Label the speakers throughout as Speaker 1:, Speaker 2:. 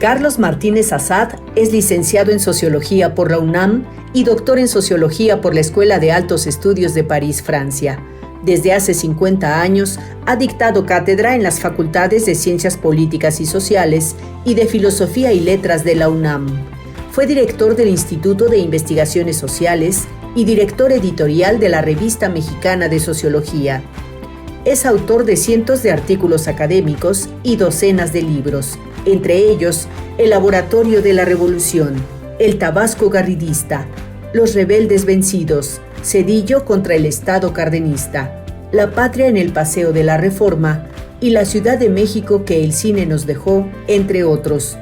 Speaker 1: Carlos Martínez Assad es licenciado en Sociología por la UNAM y doctor en Sociología por la Escuela de Altos Estudios de París, Francia. Desde hace 50 años ha dictado cátedra en las Facultades de Ciencias Políticas y Sociales y de Filosofía y Letras de la UNAM. Fue director del Instituto de Investigaciones Sociales y director editorial de la Revista Mexicana de Sociología. Es autor de cientos de artículos académicos y docenas de libros, entre ellos El Laboratorio de la Revolución, El Tabasco Garridista, Los Rebeldes Vencidos, Zedillo contra el Estado Cardenista, La Patria en el Paseo de la Reforma y La Ciudad de México que el cine nos dejó, entre otros.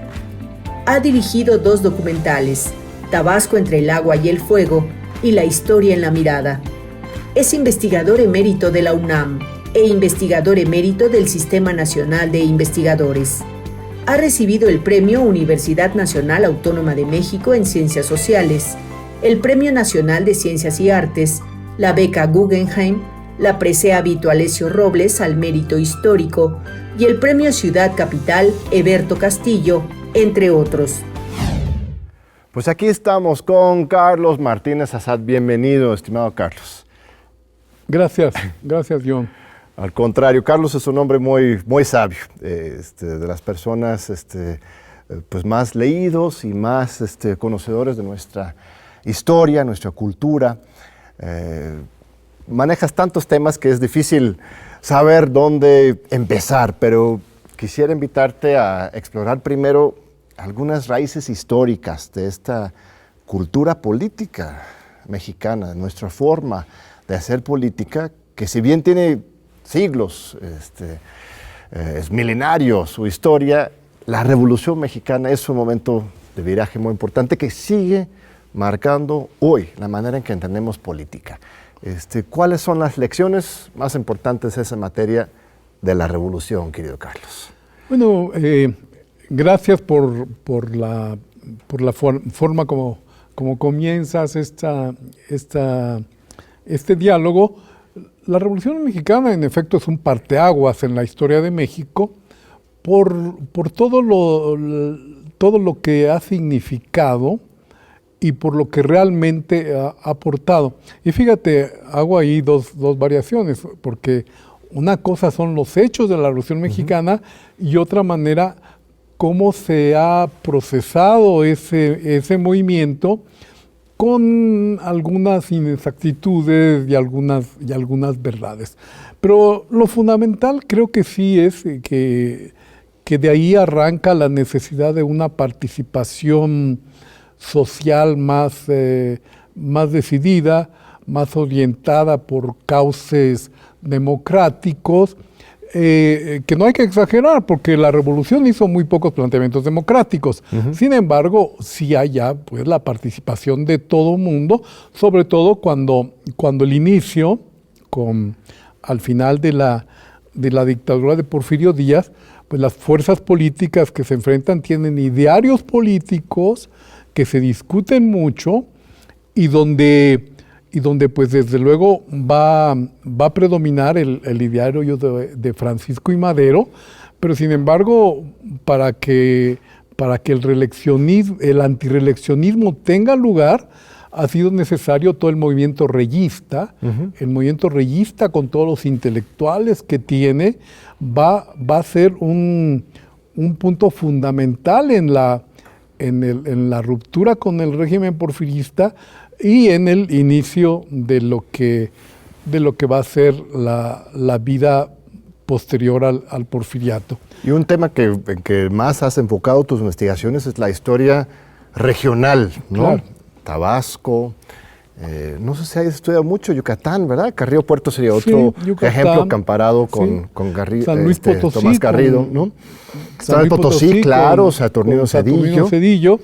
Speaker 1: Ha dirigido 2 documentales, Tabasco entre el agua y el fuego y La historia en la mirada. Es investigador emérito de la UNAM e investigador emérito del Sistema Nacional de Investigadores. Ha recibido el Premio Universidad Nacional Autónoma de México en Ciencias Sociales, el Premio Nacional de Ciencias y Artes, la Beca Guggenheim, la Presea Vito Alessio Robles al Mérito Histórico y el Premio Ciudad Capital Eberto Castillo, entre otros.
Speaker 2: Pues aquí estamos con Carlos Martínez Assad. Bienvenido, estimado Carlos.
Speaker 3: Gracias, John.
Speaker 2: Al contrario, Carlos es un hombre muy sabio, de las personas pues más leídos y más conocedores de nuestra historia, nuestra cultura. Manejas tantos temas que es difícil saber dónde empezar, pero quisiera invitarte a explorar primero algunas raíces históricas de esta cultura política mexicana, nuestra forma de hacer política, que si bien tiene siglos, es milenario su historia, la Revolución Mexicana es un momento de viraje muy importante que sigue marcando hoy la manera en que entendemos política. ¿Cuáles son las lecciones más importantes de esa materia de la Revolución, querido Carlos?
Speaker 3: Bueno, gracias por la forma como comienzas este diálogo. La Revolución Mexicana, en efecto, es un parteaguas en la historia de México por todo lo que ha significado y por lo que realmente ha aportado. Y fíjate, hago ahí dos variaciones, porque una cosa son los hechos de la Revolución Mexicana y otra manera cómo se ha procesado ese movimiento con algunas inexactitudes y algunas verdades. Pero lo fundamental creo que sí es que de ahí arranca la necesidad de una participación social más decidida, más orientada por cauces democráticos, que no hay que exagerar, porque la Revolución hizo muy pocos planteamientos democráticos. Sin embargo, sí hay ya pues, la participación de todo el mundo, sobre todo cuando el inicio, al final de la dictadura de Porfirio Díaz, pues las fuerzas políticas que se enfrentan tienen idearios políticos que se discuten mucho y donde pues desde luego va a predominar el ideario de Francisco I. Madero, pero sin embargo, para que el antireeleccionismo tenga lugar, ha sido necesario todo el movimiento reyista. El movimiento reyista, con todos los intelectuales que tiene, va a ser un punto fundamental en la ruptura con el régimen porfirista y en el inicio de lo que va a ser la vida posterior al porfiriato.
Speaker 2: Y un tema en que más has enfocado tus investigaciones es la historia regional, ¿no?
Speaker 3: Claro.
Speaker 2: Tabasco, no sé si has estudiado mucho Yucatán, ¿verdad? Carrillo Puerto sería otro ejemplo comparado con
Speaker 3: San Luis Potosí,
Speaker 2: Tomás Garrido, ¿no? San Luis Potosí, claro, Saturnino
Speaker 3: Zedillo,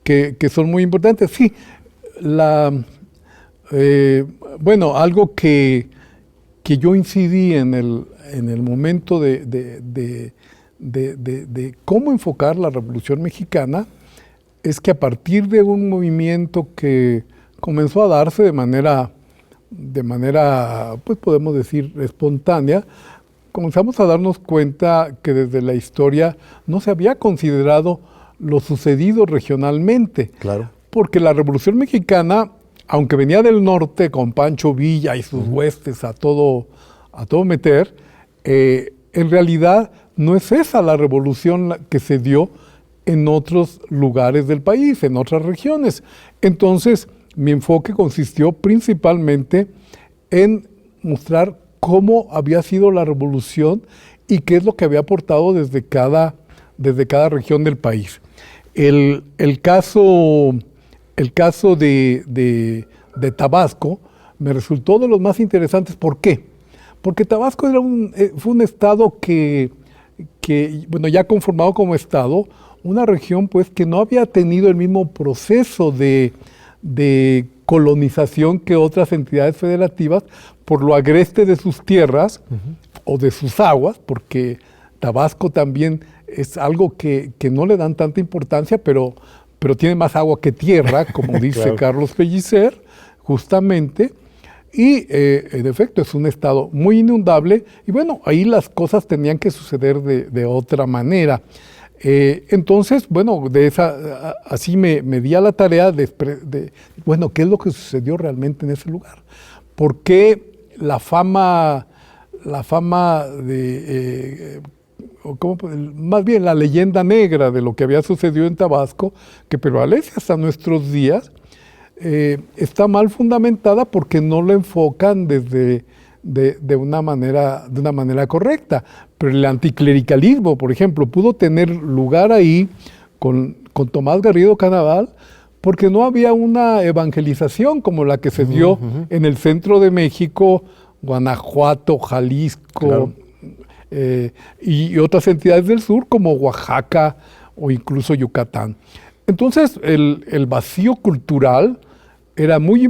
Speaker 3: que son muy importantes. Sí, algo que yo incidí en el momento de cómo enfocar la Revolución Mexicana es que a partir de un movimiento que comenzó a darse de manera, pues podemos decir, espontánea, comenzamos a darnos cuenta que desde la historia no se había considerado lo sucedido regionalmente.
Speaker 2: Claro.
Speaker 3: Porque la Revolución Mexicana, aunque venía del norte con Pancho Villa y sus huestes a todo meter, en realidad no es esa la revolución que se dio en otros lugares del país, en otras regiones. Entonces, mi enfoque consistió principalmente en mostrar cómo había sido la revolución y qué es lo que había aportado desde cada región del país. El caso de Tabasco me resultó de los más interesantes. ¿Por qué? Porque Tabasco fue un estado que, bueno, ya conformado como estado, una región pues que no había tenido el mismo proceso de colonización que otras entidades federativas por lo agreste de sus tierras o de sus aguas, porque Tabasco también es algo que no le dan tanta importancia, pero tiene más agua que tierra, como dice claro. Carlos Pellicer, justamente. Y en efecto es un estado muy inundable y bueno, ahí las cosas tenían que suceder de otra manera. Entonces, bueno, así me di a la tarea bueno, ¿qué es lo que sucedió realmente en ese lugar? ¿Por qué la fama más bien la leyenda negra de lo que había sucedido en Tabasco, que prevalece hasta nuestros días, está mal fundamentada porque no lo enfocan de una manera correcta? Pero el anticlericalismo, por ejemplo, pudo tener lugar ahí con Tomás Garrido Canaval porque no había una evangelización como la que se dio en el centro de México, Guanajuato, Jalisco, claro. Y otras entidades del sur como Oaxaca o incluso Yucatán. Entonces el vacío cultural era muy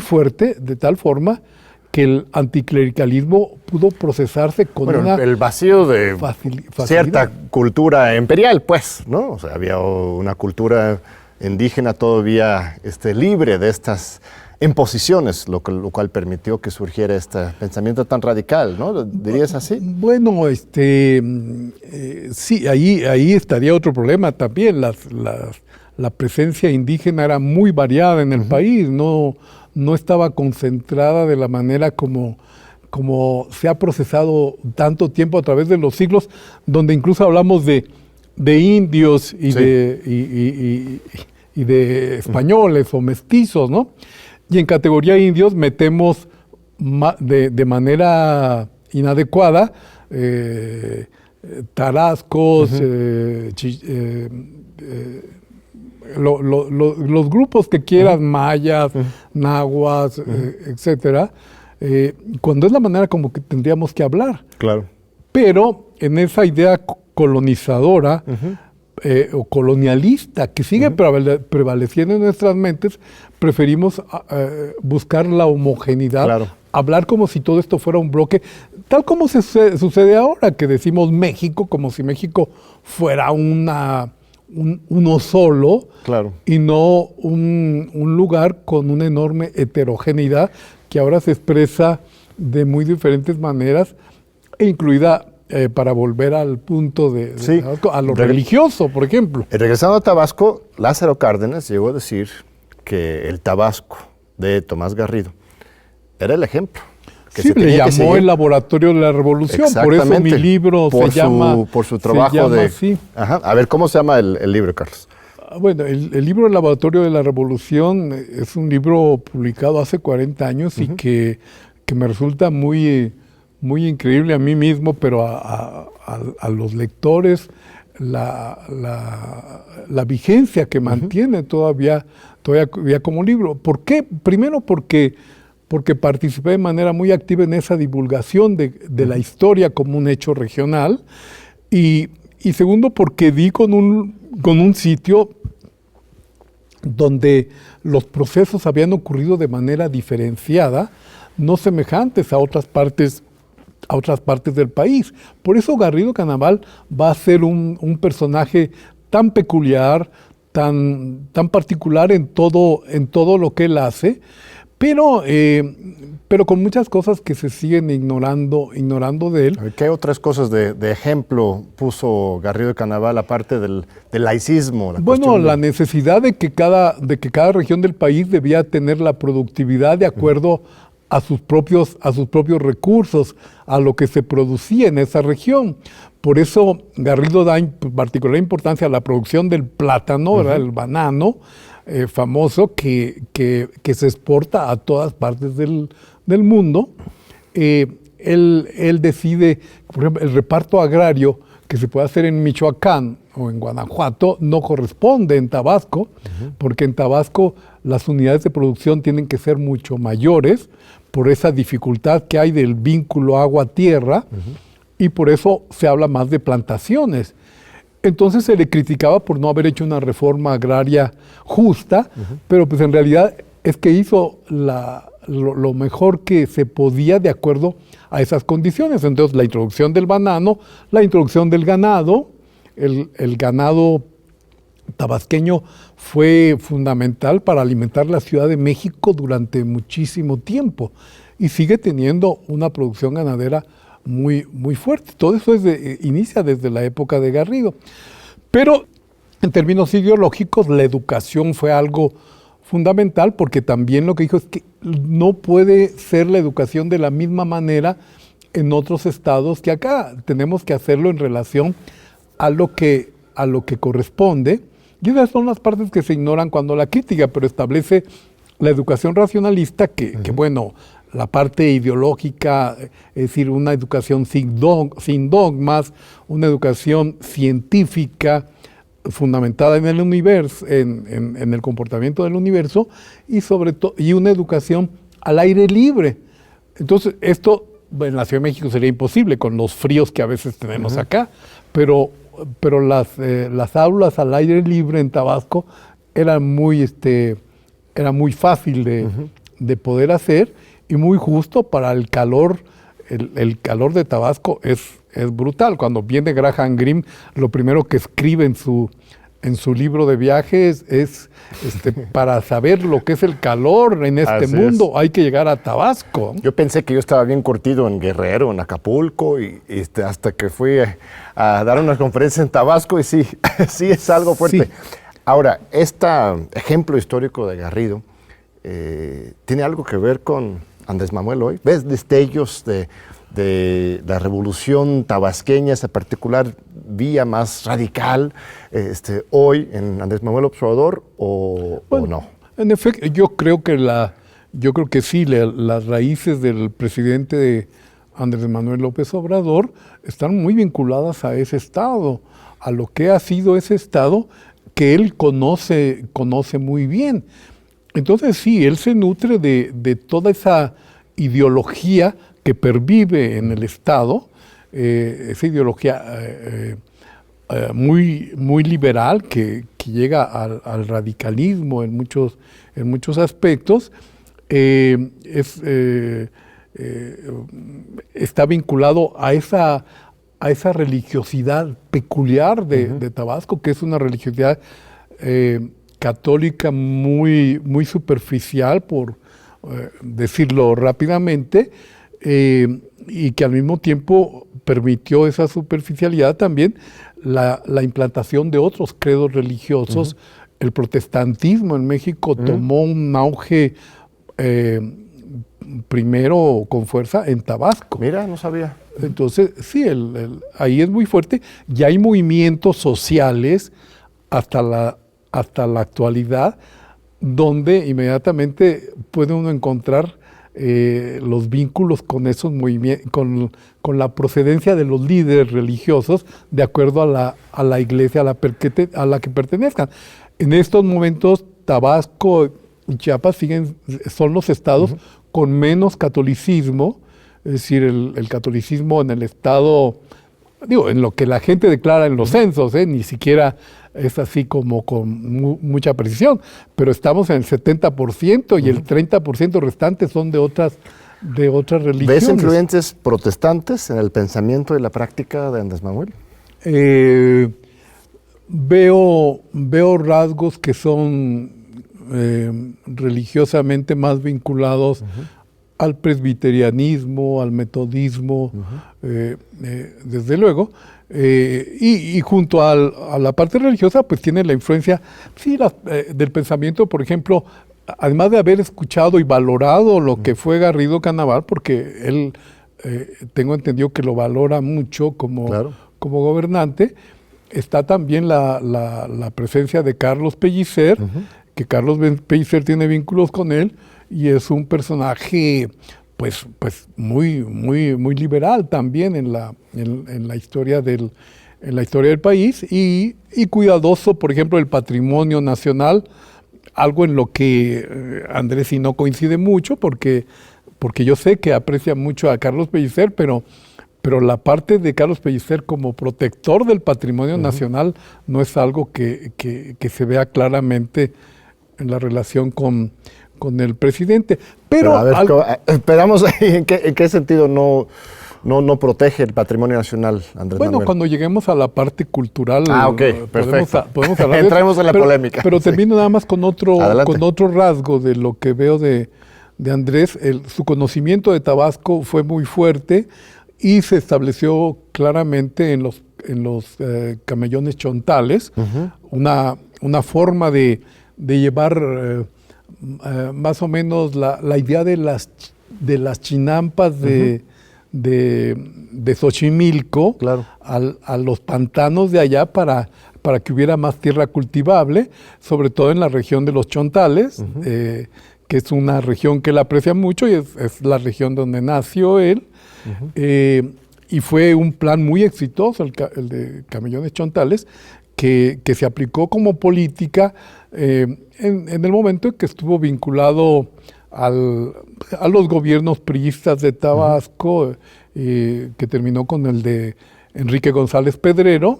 Speaker 3: fuerte, de tal forma que el anticlericalismo pudo procesarse con
Speaker 2: el vacío de facilidad. Cierta cultura imperial, pues, ¿no? O sea, había una cultura indígena todavía libre de estas imposiciones, lo cual permitió que surgiera este pensamiento tan radical, ¿no? ¿Dirías así?
Speaker 3: Bueno, sí, ahí estaría otro problema también. La presencia indígena era muy variada en el país, no estaba concentrada de la manera como se ha procesado tanto tiempo a través de los siglos, donde incluso hablamos de indios y, sí. y de españoles o mestizos, ¿no? Y en categoría indios metemos de manera inadecuada tarascos, los grupos que quieras, mayas, nahuas, etcétera, cuando es la manera como que tendríamos que hablar.
Speaker 2: Claro.
Speaker 3: Pero en esa idea colonizadora o colonialista que sigue prevaleciendo en nuestras mentes, preferimos buscar la homogeneidad, claro. Hablar como si todo esto fuera un bloque, tal como sucede ahora, que decimos México como si México fuera uno solo, claro. Y no un lugar con una enorme heterogeneidad que ahora se expresa de muy diferentes maneras, incluida para volver al punto sí. A lo religioso, por ejemplo.
Speaker 2: Regresando a Tabasco, Lázaro Cárdenas llegó a decir que el Tabasco de Tomás Garrido era el ejemplo. Que
Speaker 3: sí, le llamó el laboratorio de la revolución, por eso mi libro se llama...
Speaker 2: Por su trabajo
Speaker 3: así.
Speaker 2: Ajá. A ver, ¿cómo se llama el libro, Carlos?
Speaker 3: Bueno, el libro El Laboratorio de la Revolución es un libro publicado hace 40 años y que me resulta muy increíble a mí mismo, pero a los lectores, la vigencia que mantiene todavía como libro. ¿Por qué? Primero porque participé de manera muy activa en esa divulgación de la historia como un hecho regional, y segundo porque di con un sitio donde los procesos habían ocurrido de manera diferenciada, no semejantes a otras partes del país. Por eso Garrido Canaval va a ser un personaje tan peculiar, tan particular en todo lo que él hace, pero con muchas cosas que se siguen ignorando de él.
Speaker 2: ¿Qué otras cosas de ejemplo puso Garrido de Canaval, aparte del laicismo?
Speaker 3: Bueno, la necesidad de que cada región del país debía tener la productividad de acuerdo a sus propios recursos, a lo que se producía en esa región. Por eso Garrido da particular importancia a la producción del plátano, ¿verdad? El banano, famoso, que se exporta a todas partes del mundo. Él decide, por ejemplo, el reparto agrario que se puede hacer en Michoacán o en Guanajuato no corresponde en Tabasco, porque en Tabasco las unidades de producción tienen que ser mucho mayores por esa dificultad que hay del vínculo agua-tierra, y por eso se habla más de plantaciones. Entonces se le criticaba por no haber hecho una reforma agraria justa, pero pues en realidad es que hizo lo mejor que se podía de acuerdo a esas condiciones. Entonces la introducción del banano, la introducción del ganado, el ganado tabasqueño fue fundamental para alimentar la Ciudad de México durante muchísimo tiempo y sigue teniendo una producción ganadera muy, muy fuerte. Todo eso inicia desde la época de Garrido. Pero en términos ideológicos, la educación fue algo fundamental, porque también lo que dijo es que no puede ser la educación de la misma manera en otros estados que acá. Tenemos que hacerlo en relación a lo que corresponde. Y esas son las partes que se ignoran cuando la crítica, pero establece la educación racionalista que bueno, la parte ideológica, es decir, una educación sin dogmas, una educación científica fundamentada en el universo, en el comportamiento del universo, y sobre todo, y una educación al aire libre. Entonces, esto en la Ciudad de México sería imposible con los fríos que a veces tenemos acá, pero las aulas al aire libre en Tabasco era muy fácil de poder hacer y muy justo para el calor. El calor de Tabasco es brutal. Cuando viene Graham Greene, lo primero que escribe en su libro de viajes es para saber lo que es el calor en este mundo, hay que llegar a Tabasco.
Speaker 2: Yo pensé que yo estaba bien curtido en Guerrero, en Acapulco, y hasta que fui a dar una conferencia en Tabasco, y sí, sí es algo fuerte. Sí. Ahora, este ejemplo histórico de Garrido tiene algo que ver con Andrés Manuel hoy. ¿Ves destellos de la revolución tabasqueña, esa particular vía más radical, hoy en Andrés Manuel López Obrador, o no?
Speaker 3: En efecto, yo creo que sí, las raíces del presidente Andrés Manuel López Obrador están muy vinculadas a ese estado, a lo que ha sido ese estado que él conoce muy bien. Entonces sí, él se nutre de toda esa ideología que pervive en el Estado, esa ideología muy, muy liberal que llega al radicalismo en muchos aspectos, está vinculado a esa religiosidad peculiar de Tabasco, que es una religiosidad católica muy, muy superficial, por decirlo rápidamente, y que al mismo tiempo permitió esa superficialidad también la implantación de otros credos religiosos. El protestantismo en México tomó un auge primero con fuerza en Tabasco.
Speaker 2: Mira, no sabía.
Speaker 3: Entonces, sí, ahí es muy fuerte, y hay movimientos sociales hasta la actualidad, donde inmediatamente puede uno encontrar los vínculos con esos movimientos, con la procedencia de los líderes religiosos, de acuerdo a la iglesia a la que pertenezcan. En estos momentos, Tabasco y Chiapas son los estados con menos catolicismo, es decir, el catolicismo en el estado, en lo que la gente declara en los censos, ni siquiera es así como con mucha precisión, pero estamos en el 70% y el 30% restante son de otras religiones.
Speaker 2: ¿Ves influencias protestantes en el pensamiento y la práctica de Andrés Manuel?
Speaker 3: Veo rasgos que son religiosamente más vinculados al presbiterianismo, al metodismo, desde luego. Y junto a la parte religiosa, pues tiene la influencia del pensamiento, por ejemplo, además de haber escuchado y valorado lo que fue Garrido Cannaval, porque él, tengo entendido que lo valora mucho como gobernante, está también la presencia de Carlos Pellicer, que Carlos Pellicer tiene vínculos con él, y es un personaje pues muy liberal también en la historia del país, y cuidadoso, por ejemplo, del patrimonio nacional, algo en lo que Andrés y no coincide mucho, porque yo sé que aprecia mucho a Carlos Pellicer, pero la parte de Carlos Pellicer como protector del patrimonio nacional no es algo que se vea claramente en la relación con el presidente. Pero
Speaker 2: a ver, esperamos ¿en qué sentido no protege el patrimonio nacional, Andrés Manuel?
Speaker 3: Bueno, cuando lleguemos a la parte cultural,
Speaker 2: ok, perfecto.
Speaker 3: Podemos hablar
Speaker 2: entremos en la polémica.
Speaker 3: Pero termino nada más con otro rasgo de lo que veo de Andrés. Su conocimiento de Tabasco fue muy fuerte y se estableció claramente en los camellones chontales, una forma de llevar más o menos la idea de las chinampas de Xochimilco a los pantanos de allá para que hubiera más tierra cultivable, sobre todo en la región de los chontales, que es una región que él aprecia mucho y es la región donde nació él. Y fue un plan muy exitoso el de Camellones Chontales, que se aplicó como política en el momento en que estuvo vinculado a los gobiernos priistas de Tabasco, que terminó con el de Enrique González Pedrero,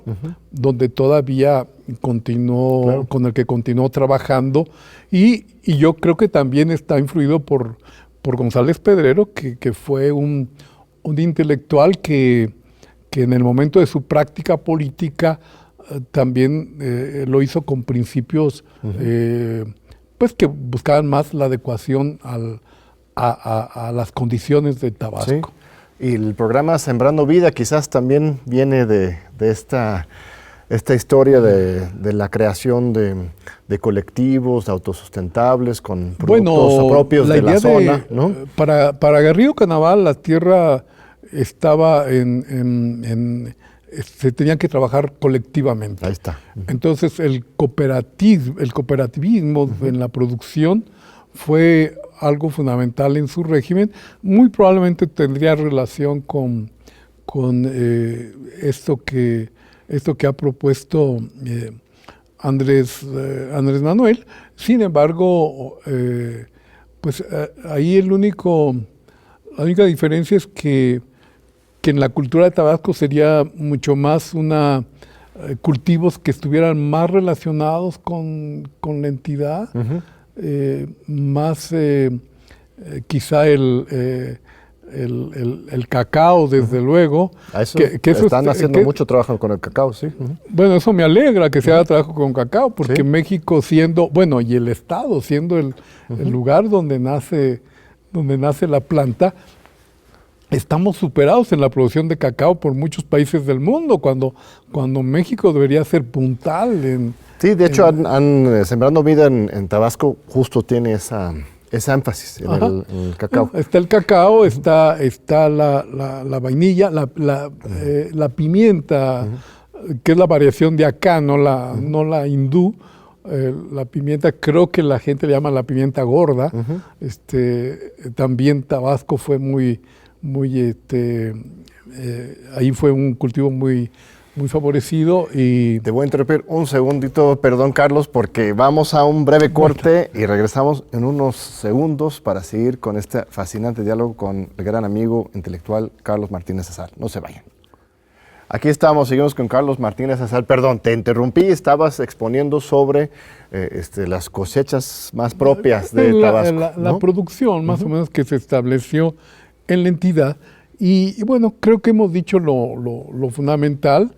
Speaker 3: donde todavía continuó, con el que continuó trabajando, y yo creo que también está influido por González Pedrero, que fue un intelectual que en el momento de su práctica política también lo hizo con principios pues que buscaban más la adecuación a las condiciones de Tabasco.
Speaker 2: Sí. Y el programa Sembrando Vida quizás también viene de esta historia de la creación de colectivos autosustentables con productos propios de la zona, ¿no?
Speaker 3: Para Garrido Cannaval la tierra estaba se tenían que trabajar colectivamente.
Speaker 2: Ahí está.
Speaker 3: Entonces el cooperativismo en la producción fue algo fundamental en su régimen. Muy probablemente tendría relación con esto que ha propuesto Andrés Manuel. Sin embargo, pues ahí la única diferencia es que en la cultura de Tabasco sería mucho más cultivos que estuvieran más relacionados con la entidad, más quizá el cacao, desde luego.
Speaker 2: Que están haciendo mucho trabajo con el cacao, sí.
Speaker 3: Bueno, eso me alegra que se haga trabajo con cacao, porque México siendo, y el Estado siendo el lugar donde nace la planta, estamos superados en la producción de cacao por muchos países del mundo, cuando México debería ser puntal.
Speaker 2: Sí, de hecho, Sembrando Vida en Tabasco justo tiene esa énfasis en el cacao.
Speaker 3: Está el cacao, está la vainilla, la pimienta, que es la variación de acá, no la hindú. La pimienta, creo que la gente le llama la pimienta gorda. También Tabasco fue ahí fue un cultivo muy favorecido. Y
Speaker 2: te voy a interrumpir un segundito, perdón Carlos, porque vamos a un breve corte y regresamos en unos segundos para seguir con este fascinante diálogo con el gran amigo intelectual Carlos Martínez Azal. No se vayan. Aquí estamos, seguimos con Carlos Martínez Azal. Perdón, te interrumpí, estabas exponiendo sobre las cosechas más propias de Tabasco.
Speaker 3: La producción más o menos que se estableció en la entidad. Y bueno, creo que hemos dicho lo fundamental.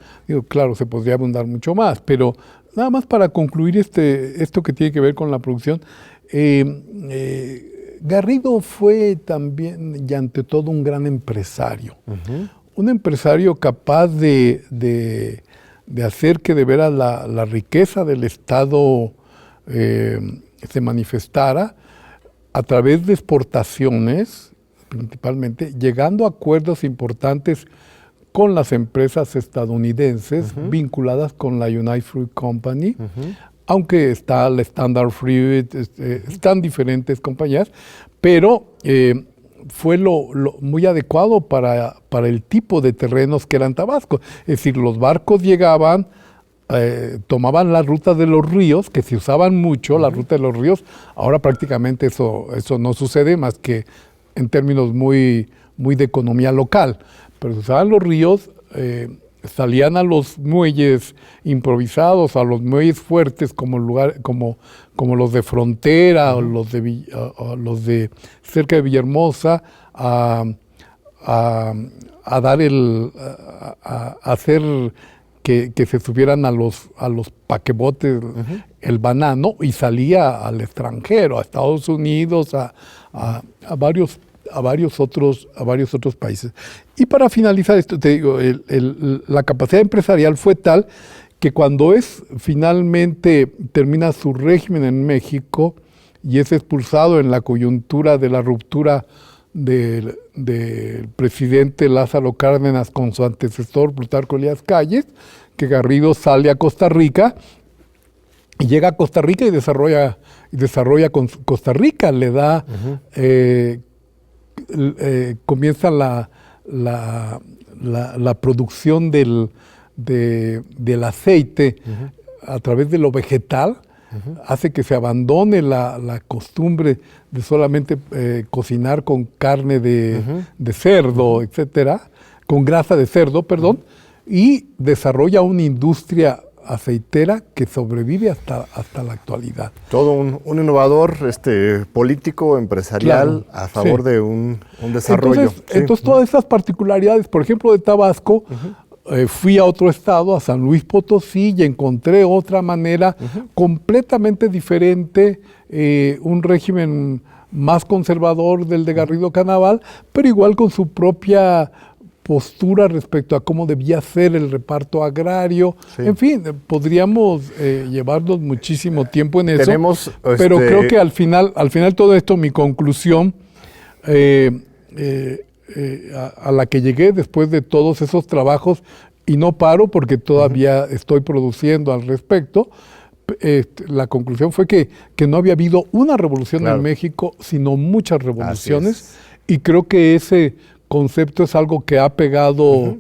Speaker 3: Claro, se podría abundar mucho más, pero nada más para concluir esto que tiene que ver con la producción, Garrido fue también y ante todo un gran empresario. Un empresario capaz de hacer que de veras la riqueza del Estado se manifestara a través de exportaciones, principalmente, llegando a acuerdos importantes con las empresas estadounidenses vinculadas con la United Fruit Company, aunque está la Standard Fruit, están diferentes compañías, pero fue muy adecuado para el tipo de terrenos que eran Tabasco. Es decir, los barcos llegaban, tomaban la ruta de los ríos, que se usaban mucho, la ruta de los ríos. Ahora prácticamente eso no sucede más que en términos muy de economía local. Pero se usaban los ríos, salían a los muelles improvisados, a los muelles fuertes como los de Frontera o los de cerca de Villahermosa, a hacer que se subieran a los paquebotes el banano y salía al extranjero, a Estados Unidos, a varios otros países. Y para finalizar esto, te digo, la capacidad empresarial fue tal que cuando finalmente termina su régimen en México y es expulsado en la coyuntura de la ruptura del presidente Lázaro Cárdenas con su antecesor Plutarco Elías Calles, que Garrido sale a Costa Rica y llega a Costa Rica y desarrolla con Costa Rica, le da, comienza la producción del aceite a través de lo vegetal, hace que se abandone la costumbre de solamente cocinar con carne de cerdo, etcétera, con grasa de cerdo, perdón, y desarrolla una industria aceitera que sobrevive hasta la actualidad.
Speaker 2: Todo un innovador político, empresarial, claro, a favor de un desarrollo.
Speaker 3: Entonces todas esas particularidades, por ejemplo, de Tabasco, fui a otro estado, a San Luis Potosí, y encontré otra manera completamente diferente, un régimen más conservador del de Garrido Canaval, pero igual con su propia postura respecto a cómo debía ser el reparto agrario. En fin, podríamos llevarnos muchísimo tiempo en eso, pero creo que al final todo esto, mi conclusión a la que llegué después de todos esos trabajos, y no paro porque todavía estoy produciendo al respecto, la conclusión fue que no había habido una revolución en México, sino muchas revoluciones, y creo que ese concepto es algo que ha pegado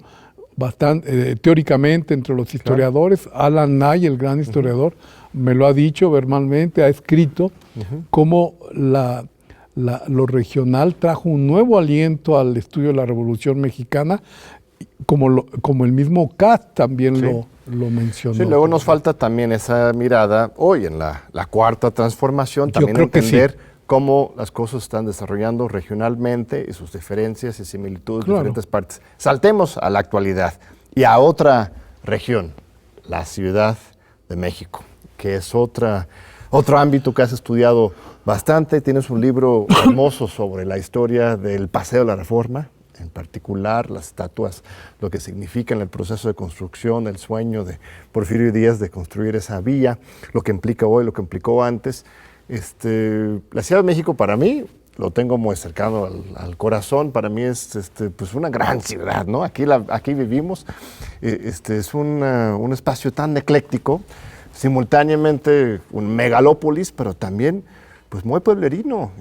Speaker 3: bastante teóricamente entre los historiadores. Alan Nye, el gran historiador, me lo ha dicho verbalmente, ha escrito cómo lo regional trajo un nuevo aliento al estudio de la Revolución Mexicana, como el mismo Katz también lo mencionó.
Speaker 2: Sí, luego nos falta también esa mirada hoy en la cuarta transformación, también entender cómo las cosas están desarrollando regionalmente y sus diferencias y similitudes en diferentes partes. Saltemos a la actualidad y a otra región, la Ciudad de México, que es otro ámbito que has estudiado bastante. Tienes un libro hermoso sobre la historia del Paseo de la Reforma, en particular las estatuas, lo que significa en el proceso de construcción, el sueño de Porfirio Díaz de construir esa vía, lo que implica hoy, lo que implicó antes. La Ciudad de México para mí, lo tengo muy cercano al corazón, para mí es pues una gran ciudad, ¿no? Aquí vivimos, es un espacio tan ecléctico, simultáneamente un megalópolis, pero también pues muy pueblerino,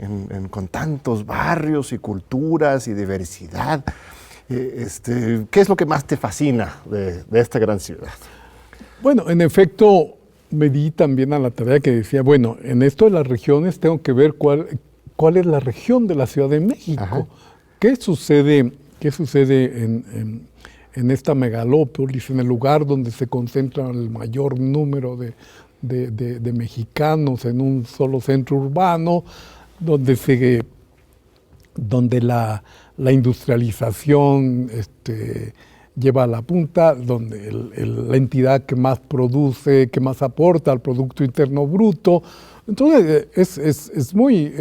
Speaker 2: con tantos barrios y culturas y diversidad. ¿Qué es lo que más te fascina de esta gran ciudad?
Speaker 3: Bueno, en efecto, me di también a la tarea que decía, bueno, en esto de las regiones tengo que ver cuál es la región de la Ciudad de México. ¿Qué sucede en esta megalópolis, en el lugar donde se concentra el mayor número de mexicanos en un solo centro urbano, donde la industrialización lleva a la punta, donde la entidad que más produce, que más aporta al Producto Interno Bruto. Entonces, es muy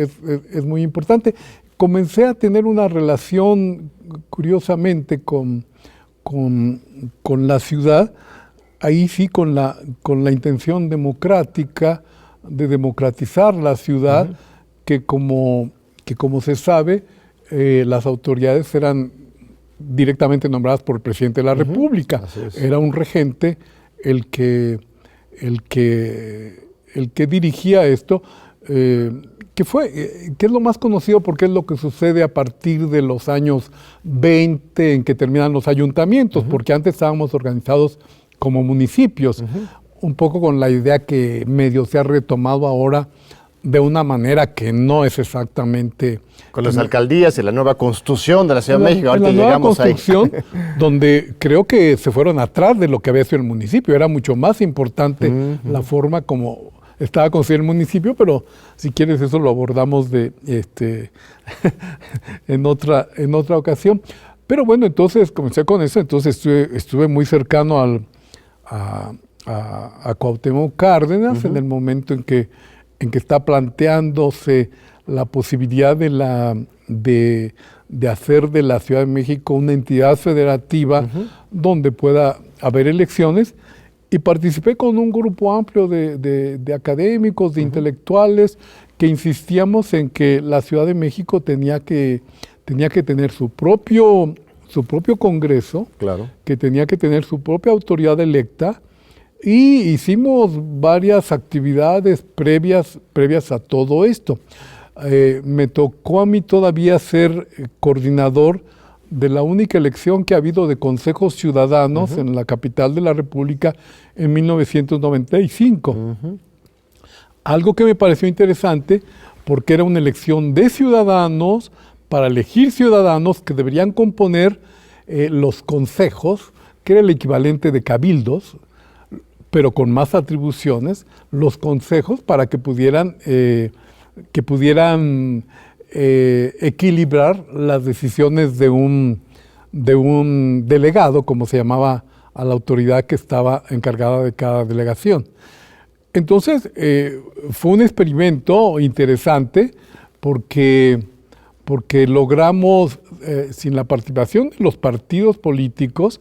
Speaker 3: importante. Comencé a tener una relación, curiosamente, con la ciudad, ahí sí con la intención democrática de democratizar la ciudad, que como se sabe, las autoridades eran directamente nombradas por el presidente de la República. Era un regente el que dirigía esto, que es lo más conocido porque es lo que sucede a partir de los años 20 en que terminan los ayuntamientos, porque antes estábamos organizados como municipios, un poco con la idea que medio se ha retomado ahora de una manera que no es exactamente...
Speaker 2: Con las alcaldías y la nueva constitución de la Ciudad de México, ahorita llegamos ahí.
Speaker 3: La nueva constitución, donde creo que se fueron atrás de lo que había sido el municipio, era mucho más importante la forma como estaba construido el municipio, pero si quieres eso lo abordamos en otra ocasión. Pero bueno, entonces comencé con eso, entonces estuve muy cercano a Cuauhtémoc Cárdenas en el momento en que está planteándose la posibilidad de hacer de la Ciudad de México una entidad federativa donde pueda haber elecciones, y participé con un grupo amplio de académicos, de intelectuales, que insistíamos en que la Ciudad de México tenía que tener su propio Congreso,
Speaker 2: claro,
Speaker 3: que tenía que tener su propia autoridad electa, y hicimos varias actividades previas a todo esto. Me tocó a mí todavía ser coordinador de la única elección que ha habido de consejos ciudadanos en la capital de la República en 1995. Algo que me pareció interesante porque era una elección de ciudadanos para elegir ciudadanos que deberían componer los consejos, que era el equivalente de cabildos, pero con más atribuciones, los consejos para que pudieran equilibrar las decisiones de un delegado, como se llamaba a la autoridad que estaba encargada de cada delegación. Entonces, fue un experimento interesante porque logramos, sin la participación de los partidos políticos,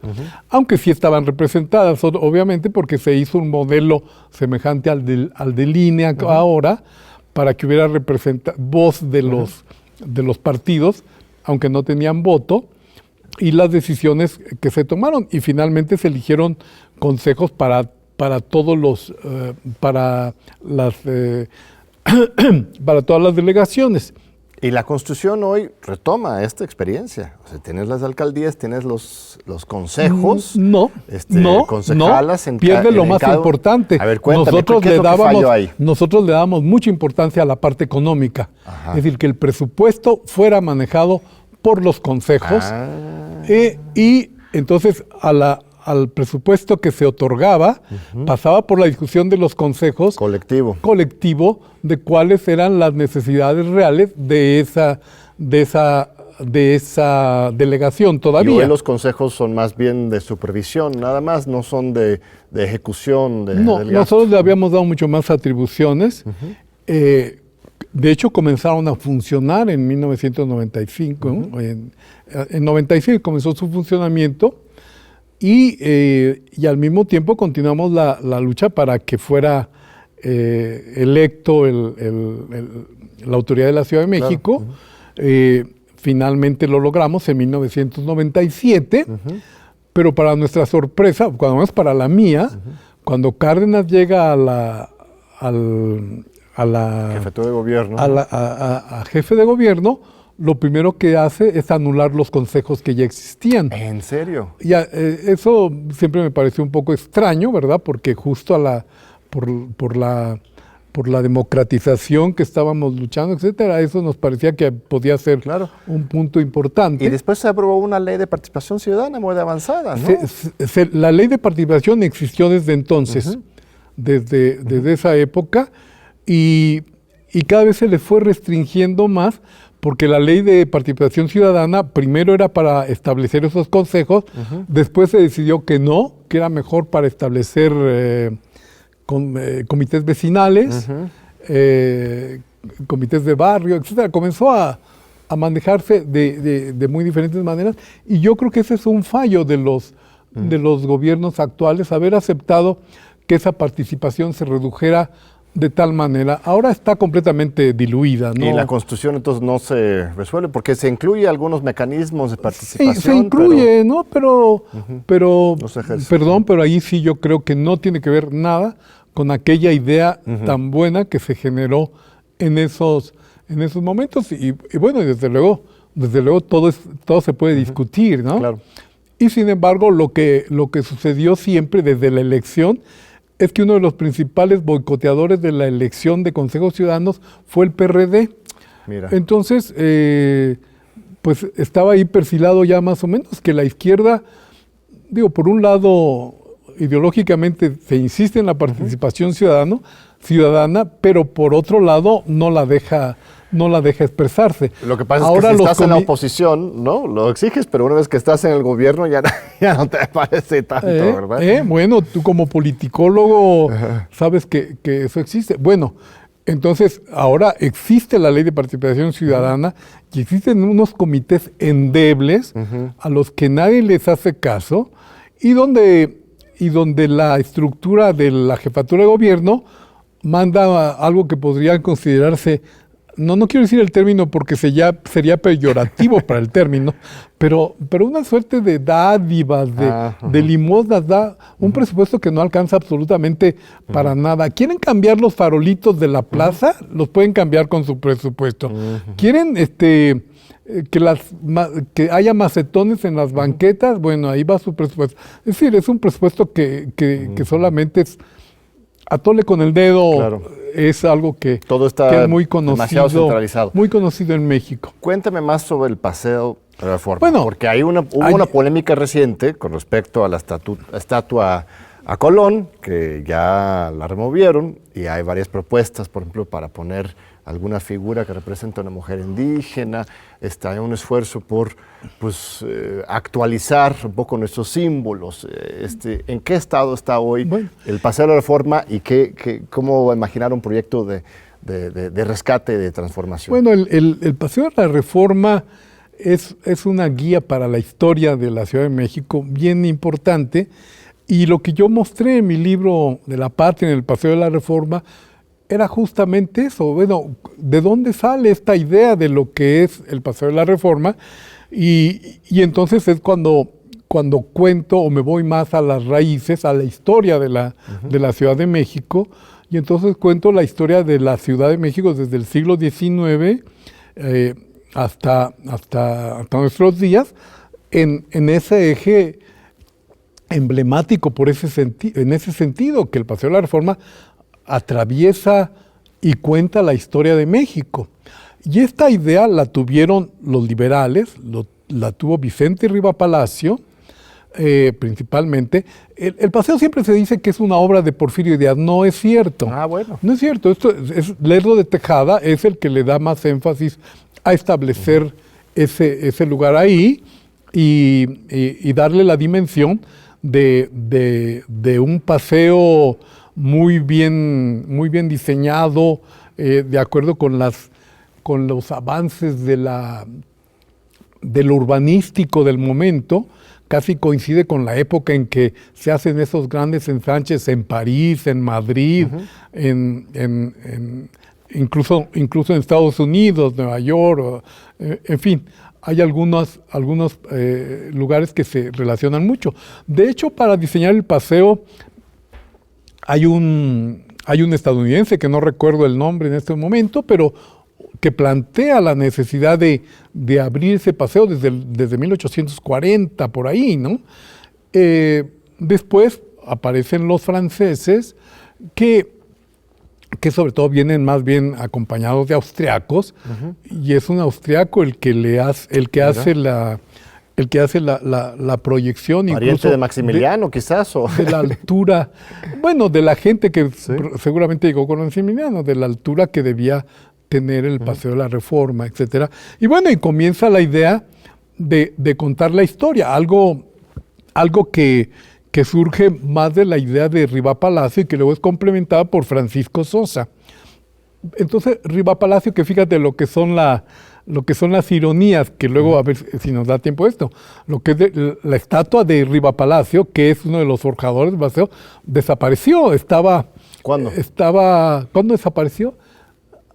Speaker 3: aunque sí estaban representadas, obviamente, porque se hizo un modelo semejante al del INE ahora, para que hubiera voz de los partidos, aunque no tenían voto, y las decisiones que se tomaron. Y finalmente se eligieron consejos para todas las delegaciones.
Speaker 2: Y la Constitución hoy retoma esta experiencia. O sea, tienes las alcaldías, tienes los consejos.
Speaker 3: No,
Speaker 2: concejalas
Speaker 3: pierde lo más importante.
Speaker 2: A ver, cuéntame,
Speaker 3: nosotros le damos mucha importancia a la parte económica. Es decir, que el presupuesto fuera manejado por los consejos. Y entonces al presupuesto que se otorgaba, pasaba por la discusión de los consejos colectivo de cuáles eran las necesidades reales de esa delegación todavía.
Speaker 2: Y hoy los consejos son más bien de supervisión, nada más, no son de ejecución.
Speaker 3: Nosotros le habíamos dado mucho más atribuciones. De hecho, comenzaron a funcionar en 1995. En 96 comenzó su funcionamiento. Y al mismo tiempo continuamos la lucha para que fuera electo la autoridad de la Ciudad de México. Claro. Finalmente lo logramos en 1997, pero para nuestra sorpresa, cuando menos para la mía, cuando Cárdenas llega a la
Speaker 2: jefatura de gobierno,
Speaker 3: a jefe de gobierno, lo primero que hace es anular los consejos que ya existían.
Speaker 2: ¿En serio?
Speaker 3: Y eso siempre me pareció un poco extraño, ¿verdad? Porque justo por la democratización que estábamos luchando, etcétera, eso nos parecía que podía ser un punto importante.
Speaker 2: Y después se aprobó una ley de participación ciudadana muy avanzada, ¿no?
Speaker 3: La ley de participación existió desde entonces, desde esa época, y cada vez se le fue restringiendo más, porque la ley de participación ciudadana primero era para establecer esos consejos, después se decidió que no, que era mejor para establecer comités vecinales, comités de barrio, etcétera. Comenzó a manejarse de muy diferentes maneras, y yo creo que ese es un fallo de los gobiernos actuales, haber aceptado que esa participación se redujera de tal manera. Ahora está completamente diluida, ¿no?
Speaker 2: Y la Constitución entonces no se resuelve porque se incluye algunos mecanismos de participación.
Speaker 3: Sí, se incluye, ¿no? Pero
Speaker 2: no se ejerce.
Speaker 3: Perdón, pero ahí sí yo creo que no tiene que ver nada con aquella idea tan buena que se generó en esos momentos. Y bueno, desde luego todo se puede discutir, ¿no?
Speaker 2: Claro.
Speaker 3: Y sin embargo, lo que sucedió siempre desde la elección es que uno de los principales boicoteadores de la elección de consejos ciudadanos fue el PRD.
Speaker 2: Mira.
Speaker 3: Entonces, pues estaba ahí perfilado ya más o menos que la izquierda, digo, por un lado, ideológicamente se insiste en la participación ciudadana, pero por otro lado no la deja expresarse.
Speaker 2: Lo que pasa es que si estás en la oposición, ¿no? Lo exiges, pero una vez que estás en el gobierno ya no te parece tanto, ¿verdad?
Speaker 3: Bueno, tú como politicólogo sabes que eso existe. Bueno, entonces ahora existe la ley de participación ciudadana y existen unos comités endebles a los que nadie les hace caso y donde la estructura de la jefatura de gobierno manda algo que podría considerarse, no quiero decir el término porque sería peyorativo para el término, pero una suerte de dádivas, de limosnas, da un presupuesto que no alcanza absolutamente para nada. ¿Quieren cambiar los farolitos de la plaza? Los pueden cambiar con su presupuesto. ¿Quieren que haya macetones en las banquetas? Bueno, ahí va su presupuesto. Es decir, es un presupuesto que solamente es atole con el dedo.
Speaker 2: Claro.
Speaker 3: Es algo que
Speaker 2: todo está
Speaker 3: que es muy conocido,
Speaker 2: demasiado centralizado.
Speaker 3: Muy conocido en México.
Speaker 2: Cuéntame más sobre el Paseo de la Reforma,
Speaker 3: bueno,
Speaker 2: porque hubo una polémica reciente con respecto a la estatua a Colón, que ya la removieron, y hay varias propuestas, por ejemplo, para poner alguna figura que representa a una mujer indígena. Hay un esfuerzo por actualizar un poco nuestros símbolos. ¿En qué estado está hoy el Paseo de la Reforma y cómo imaginar un proyecto de rescate, de transformación?
Speaker 3: Bueno, el Paseo de la Reforma es una guía para la historia de la Ciudad de México bien importante, y lo que yo mostré en mi libro de la Patria en el Paseo de la Reforma era justamente eso. Bueno, ¿de dónde sale esta idea de lo que es el Paseo de la Reforma? Y entonces es cuando cuento o me voy más a las raíces, a la historia de la Ciudad de México, y entonces cuento la historia de la Ciudad de México desde el siglo XIX hasta nuestros días, en ese eje emblemático en ese sentido, que el Paseo de la Reforma atraviesa y cuenta la historia de México. Y esta idea la tuvieron los liberales, la tuvo Vicente Riva Palacio, principalmente. El paseo siempre se dice que es una obra de Porfirio Díaz. No es cierto.
Speaker 2: Bueno.
Speaker 3: No es cierto. Esto es Lerdo de Tejada es el que le da más énfasis a establecer ese lugar ahí y darle la dimensión de un paseo muy bien diseñado, de acuerdo con los avances de lo urbanístico del momento. Casi coincide con la época en que se hacen esos grandes ensanches en París, en Madrid, incluso en Estados Unidos, Nueva York, en fin. Hay algunos lugares que se relacionan mucho. De hecho, para diseñar el paseo hay un estadounidense, que no recuerdo el nombre en este momento, pero que plantea la necesidad de abrir ese paseo desde 1840, por ahí, ¿no? Después aparecen los franceses, que sobre todo vienen más bien acompañados de austriacos, y es un austriaco el que hace la proyección.
Speaker 2: Pariente
Speaker 3: incluso
Speaker 2: de Maximiliano, quizás. O
Speaker 3: de la altura, bueno, de la gente que seguramente llegó con Maximiliano, de la altura que debía tener el Paseo de la Reforma, etcétera. Y bueno, y comienza la idea de contar la historia, algo que surge más de la idea de Riva Palacio y que luego es complementada por Francisco Sosa. Entonces, Riva Palacio, que fíjate lo que son las ironías, que luego a ver si nos da tiempo esto, lo que es la estatua de Riva Palacio, que es uno de los forjadores del paseo, desapareció.
Speaker 2: ¿Cuándo?
Speaker 3: ¿Cuándo desapareció?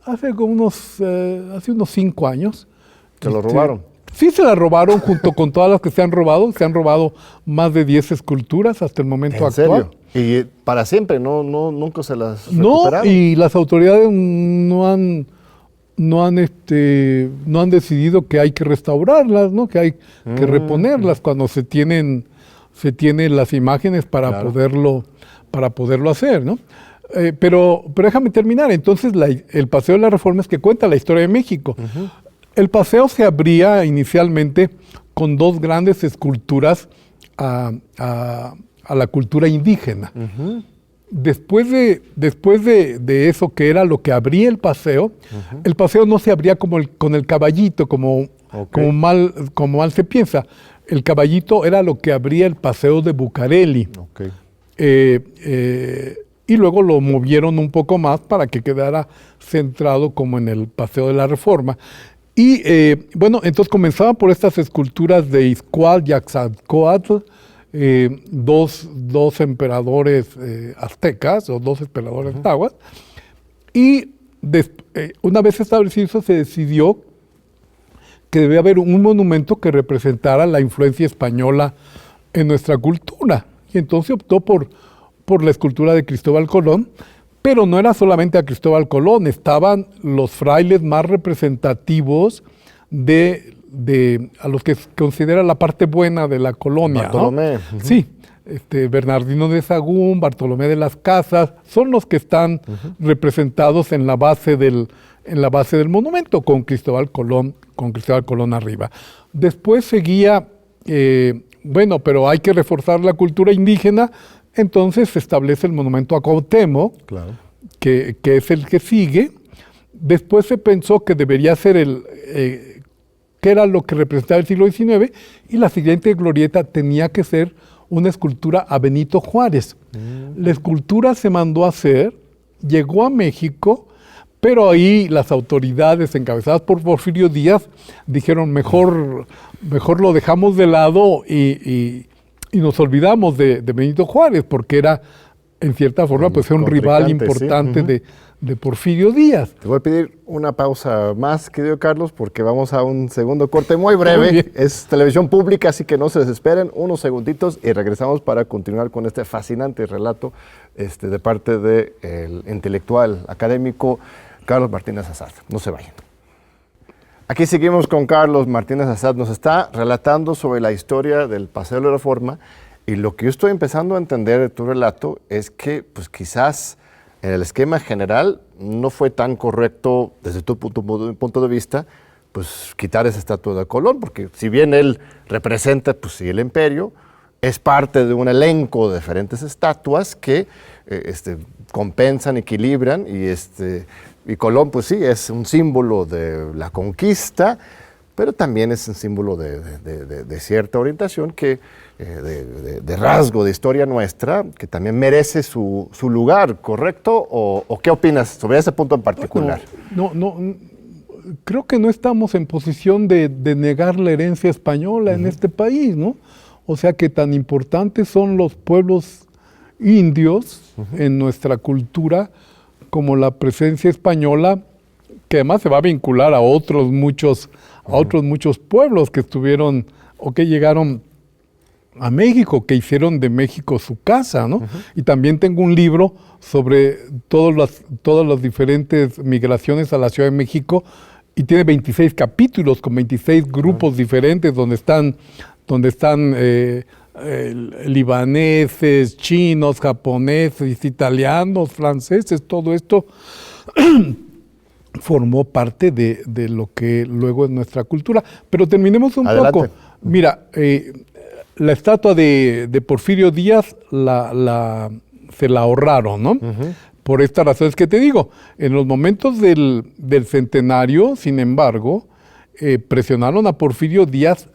Speaker 3: Hace unos 5 años.
Speaker 2: ¿Se lo robaron?
Speaker 3: Sí, se la robaron junto con todas las que se han robado. Se han robado más de 10 esculturas hasta el momento actual.
Speaker 2: ¿En serio? Y para siempre, nunca se las
Speaker 3: No,
Speaker 2: recuperaron.
Speaker 3: y las autoridades no han decidido que hay que restaurarlas, ¿no? Que hay que reponerlas cuando se tienen las imágenes para poderlo hacer, ¿no? Pero déjame terminar. Entonces, el Paseo de la Reforma es que cuenta la historia de México. El paseo se abría inicialmente con 2 grandes esculturas a la cultura indígena. Después de eso, que era lo que abría el paseo no se abría con el caballito, como mal se piensa. El caballito era lo que abría el paseo de Bucareli. Y luego lo movieron un poco más para que quedara centrado como en el Paseo de la Reforma. Y bueno, entonces comenzaba por estas esculturas de Ixcual y Axalcóatl, dos emperadores aztecas o 2 emperadores nahuas. Y una vez establecido eso, se decidió que debía haber un monumento que representara la influencia española en nuestra cultura. Y entonces se optó por la escultura de Cristóbal Colón, pero no era solamente a Cristóbal Colón, estaban los frailes más representativos a los que se considera la parte buena de la colonia.
Speaker 2: Bartolomé.
Speaker 3: ¿No? Sí, Bernardino de Sahagún, Bartolomé de las Casas, son los que están representados en la base del monumento, con Cristóbal Colón arriba. Después seguía, pero hay que reforzar la cultura indígena. Entonces se establece el monumento a Cuauhtémoc, que es el que sigue. Después se pensó que debería ser que era lo que representaba el siglo XIX, y la siguiente glorieta tenía que ser una escultura a Benito Juárez. La escultura se mandó a hacer, llegó a México, pero ahí las autoridades encabezadas por Porfirio Díaz dijeron mejor lo dejamos de lado y nos olvidamos de Benito Juárez, porque era, en cierta forma, pues un rival importante de Porfirio Díaz.
Speaker 2: Te voy a pedir una pausa más, querido Carlos, porque vamos a un segundo corte muy breve. Muy es televisión pública, así que no se desesperen, unos segunditos y regresamos para continuar con este fascinante relato de parte del intelectual académico Carlos Martínez Assad. No se vayan. Aquí seguimos con Carlos Martínez Assad. Nos está relatando sobre la historia del Paseo de la Reforma, y lo que yo estoy empezando a entender de tu relato es que pues quizás en el esquema general no fue tan correcto desde tu punto de vista pues quitar esa estatua de Colón, porque si bien él representa pues sí el imperio, es parte de un elenco de diferentes estatuas que compensan, equilibran, y Colón, pues sí, es un símbolo de la conquista, pero también es un símbolo de cierta orientación, de rasgo de historia nuestra, que también merece su lugar, ¿correcto? ¿O qué opinas sobre ese punto en particular?
Speaker 3: No, creo que no estamos en posición de negar la herencia española en este país, ¿no? O sea, que tan importantes son los pueblos indios en nuestra cultura como la presencia española, que además se va a vincular a otros muchos pueblos que estuvieron o que llegaron a México, que hicieron de México su casa, ¿no? Y también tengo un libro sobre todas las diferentes migraciones a la Ciudad de México, y tiene 26 capítulos con 26 grupos diferentes donde están libaneses, chinos, japoneses, italianos, franceses. Todo esto formó parte de lo que luego es nuestra cultura. Pero terminemos un poco. Mira, la estatua de Porfirio Díaz se la ahorraron, ¿no? por estas razones que te digo. En los momentos del centenario, sin embargo, presionaron a Porfirio Díaz,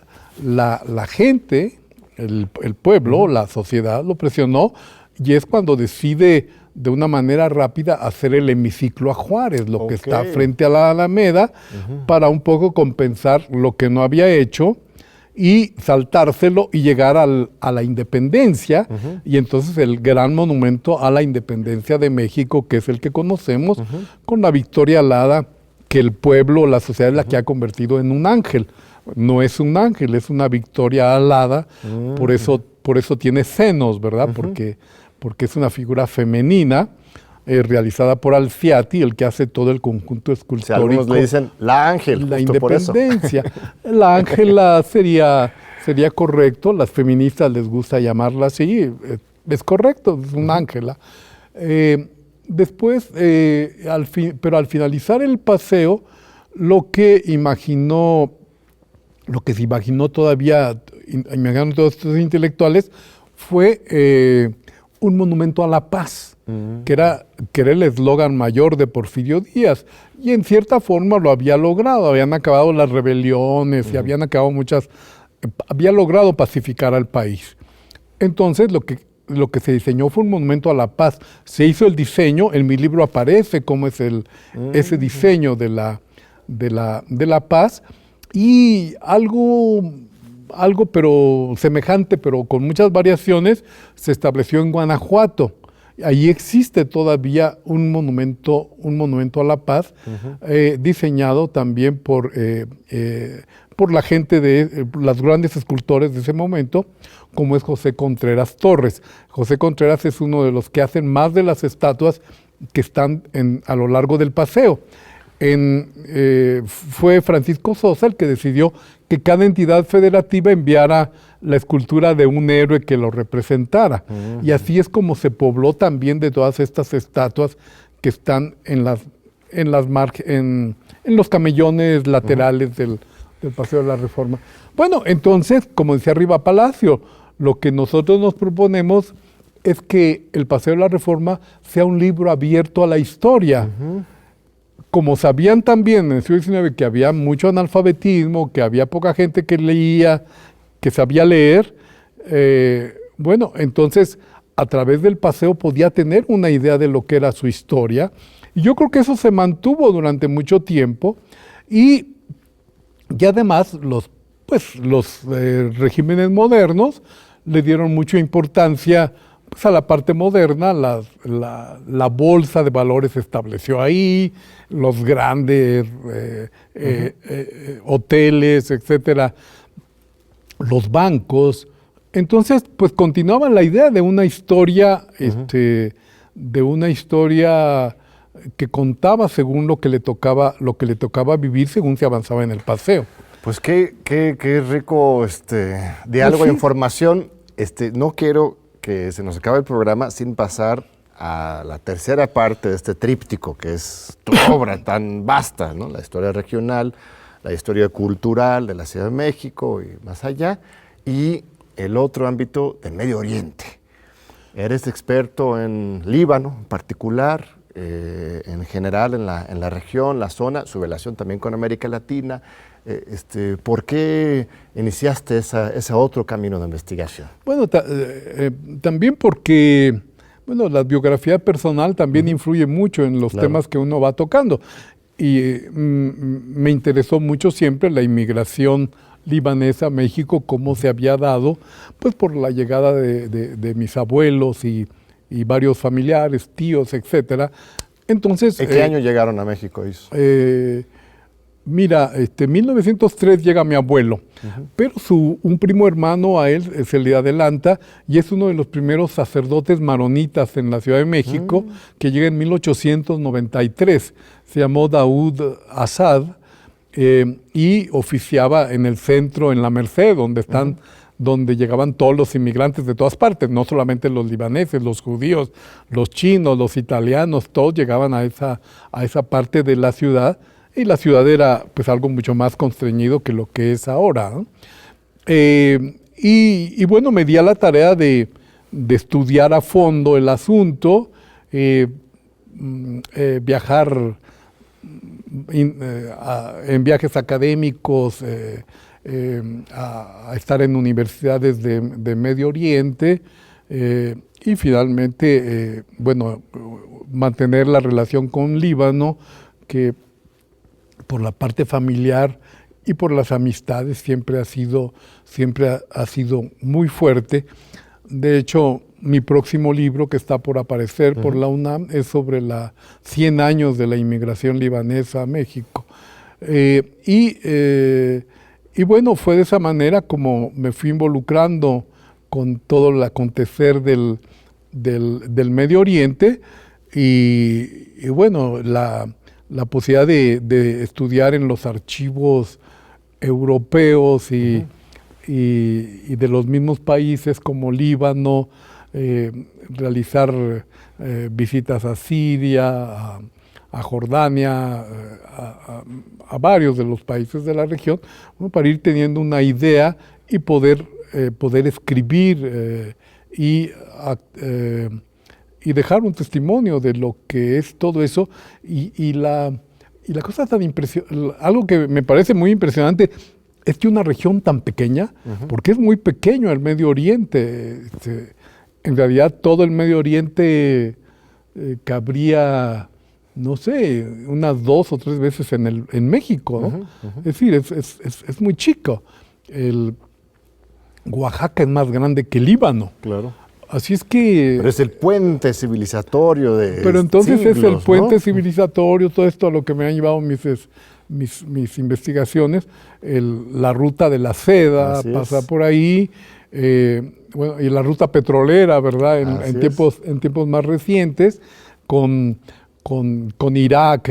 Speaker 3: la gente, el pueblo, la sociedad lo presionó, y es cuando decide de una manera rápida hacer el hemiciclo a Juárez, lo que está frente a la Alameda, para un poco compensar lo que no había hecho y saltárselo y llegar a la independencia, y entonces el gran monumento a la independencia de México, que es el que conocemos, con la Victoria alada, que el pueblo, la sociedad es la que ha convertido en un ángel. No es un ángel, es una Victoria alada, por eso tiene senos, ¿verdad? Porque es una figura femenina, realizada por Alciati, el que hace todo el conjunto escultórico.
Speaker 2: Si algunos le dicen la ángel,
Speaker 3: la
Speaker 2: justo por eso.
Speaker 3: independencia. La ángela sería correcto, las feministas les gusta llamarla así, es correcto, es una ángela. Después, pero al finalizar el paseo, lo que se imaginó todavía, imaginaron todos estos intelectuales, fue un monumento a la paz, que era el eslogan mayor de Porfirio Díaz, y en cierta forma lo había logrado. Habían acabado las rebeliones y habían acabado había logrado pacificar al país. Entonces lo que se diseñó fue un monumento a la paz. Se hizo el diseño, en mi libro aparece cómo es ese diseño de la paz, y algo pero semejante, pero con muchas variaciones, se estableció en Guanajuato. Ahí existe todavía un monumento a la paz, diseñado también por la gente de los grandes escultores de ese momento, como es José Contreras Torres. José Contreras es uno de los que hacen más de las estatuas que están a lo largo del paseo. Fue Francisco Sosa el que decidió que cada entidad federativa enviara la escultura de un héroe que lo representara. Y así es como se pobló también de todas estas estatuas que están en los camellones laterales del Paseo de la Reforma. Bueno, entonces, como decía Riva Palacio, lo que nosotros nos proponemos es que el Paseo de la Reforma sea un libro abierto a la historia. Como sabían también en el siglo XIX que había mucho analfabetismo, que había poca gente que leía, que sabía leer, bueno, entonces a través del paseo podía tener una idea de lo que era su historia. Y yo creo que eso se mantuvo durante mucho tiempo, y además los regímenes modernos le dieron mucha importancia a la parte moderna. La bolsa de valores se estableció ahí, los grandes hoteles, etcétera, los bancos. Entonces, pues continuaba la idea de una historia, que contaba según lo que le tocaba vivir según se avanzaba en el paseo.
Speaker 2: Pues qué rico diálogo de información. No quiero que se nos acabe el programa sin pasar a la tercera parte de este tríptico, que es tu obra tan vasta, ¿no? La historia regional, la historia cultural de la Ciudad de México y más allá, y el otro ámbito del Medio Oriente. Eres experto en Líbano en particular, en general en la región, la zona, su relación también con América Latina. ¿Por qué iniciaste ese otro camino de investigación?
Speaker 3: Bueno, también porque la biografía personal también influye mucho en los temas que uno va tocando. Y me interesó mucho siempre la inmigración libanesa a México, cómo se había dado, pues por la llegada de mis abuelos y varios familiares, tíos, etcétera. Entonces,
Speaker 2: ¿en qué año llegaron a México?
Speaker 3: Mira, en 1903 llega mi abuelo, pero un primo hermano a él se le adelanta y es uno de los primeros sacerdotes maronitas en la Ciudad de México, que llega en 1893. Se llamó Daoud Assad y oficiaba en el centro, en la Merced, donde llegaban todos los inmigrantes de todas partes, no solamente los libaneses, los judíos, los chinos, los italianos, todos llegaban a esa parte de la ciudad. Y la ciudad era pues algo mucho más constreñido que lo que es ahora, ¿no? Y bueno, me di a la tarea de estudiar a fondo el asunto. viajar en viajes académicos, a estar en universidades de Medio Oriente y finalmente, mantener la relación con Líbano, que por la parte familiar y por las amistades siempre ha sido muy fuerte. De hecho, mi próximo libro, que está por aparecer por la UNAM, es sobre 100 años de la inmigración libanesa a México. Y bueno, fue de esa manera como me fui involucrando con todo el acontecer del Medio Oriente y bueno, la posibilidad de estudiar en los archivos europeos y de los mismos países como Líbano, realizar visitas a Siria, a Jordania, a varios de los países de la región, para ir teniendo una idea y poder escribir y dejar un testimonio de lo que es todo eso. Y la cosa tan impresionante, algo que me parece muy impresionante, es que una región tan pequeña, porque es muy pequeño el Medio Oriente, en realidad todo el Medio Oriente cabría, no sé, unas 2 o 3 veces en México, ¿no? Es decir, es muy chico. Oaxaca es más grande que Líbano.
Speaker 2: Claro.
Speaker 3: Así es que...
Speaker 2: Pero es el puente civilizatorio de
Speaker 3: Pero entonces
Speaker 2: siglos,
Speaker 3: es el puente
Speaker 2: ¿no?
Speaker 3: civilizatorio, todo esto a lo que me han llevado mis investigaciones. La ruta de la seda
Speaker 2: Así
Speaker 3: pasa
Speaker 2: es.
Speaker 3: por ahí, y la ruta petrolera, ¿verdad? En tiempos más recientes, con Irak,